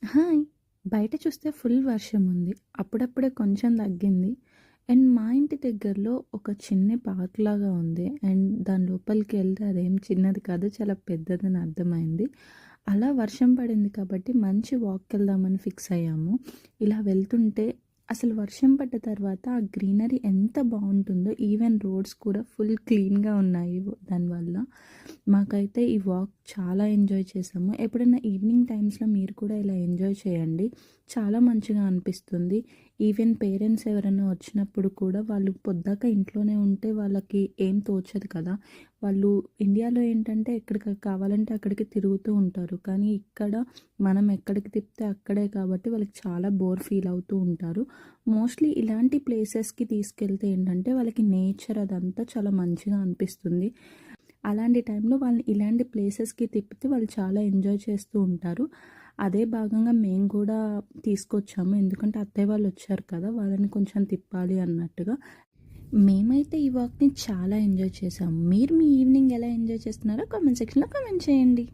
Hi! బయట చూస్తే full వర్షం ఉంది. అప్పుడప్పుడే కొంచెం తగ్గింది. అండ్ మా ఇంటి దగ్గరలో ఒక చిన్న పార్క్ లాగా ఉంది. అండ్ దాని లోపలికి వెళ్తే అదేం చిన్నది కాదు, చాలా పెద్దదని అర్థమైంది. అలా వర్షం పడింది కాబట్టి మంచి వాక్‌కెళ్దామని ఫిక్స్ అయ్యాము. ఇలా వెళ్తుంటే అసలు వర్షం పడ్డ తర్వాత ఆ గ్రీనరీ ఎంత బావుంటుందో, ఈవెన్ రోడ్స్ కూడా ఫుల్ క్లీన్‌గా ఉన్నాయి దానివల్ల. మాకైతే ఈ వాక్ చాలా ఎంజాయ్ చేసాము. ఎప్పుడైనా ఈవినింగ్ టైమ్స్‌లో మీరు కూడా ఇలా ఎంజాయ్ చేయండి. చాలా మంచిగా అనిపిస్తుంది. ఈవెన్ పేరెంట్స్ ఎవరైనా వచ్చినప్పుడు కూడా వాళ్ళు పొద్దాక ఇంట్లోనే ఉంటే వాళ్ళకి ఏం తోచదు కదా! వాళ్ళు ఇండియాలో ఏంటంటే ఎక్కడికి కావాలంటే అక్కడికి తిరుగుతూ ఉంటారు. కానీ ఇక్కడ మనం ఎక్కడికి తిప్పితే అక్కడే కాబట్టి వాళ్ళకి చాలా బోర్ ఫీల్ అవుతూ ఉంటారు. మోస్ట్‌లీ ఇలాంటి ప్లేసెస్‌కి తీసుకెళ్తే ఏంటంటే వాళ్ళకి నేచర్ అదంతా చాలా మంచిగా అనిపిస్తుంది. అలాంటి టైంలో వాళ్ళని ఇలాంటి ప్లేసెస్‌కి తిప్పితే వాళ్ళు చాలా ఎంజాయ్ చేస్తూ ఉంటారు. అదే భాగంగా మేము కూడా తీసుకొచ్చాము. ఎందుకంటే అత్తయ్య వాళ్ళొచ్చారు కదా! వాళ్ళని కొంచెం తిప్పాలి అన్నట్టుగా. మేమైతే ఈ వాక్‌ని చాలా ఎంజాయ్ చేశాము. మీరు మీ ఈవినింగ్ ఎలా ఎంజాయ్ చేస్తున్నారో కామెంట్ సెక్షన్‌లో కామెంట్ చేయండి.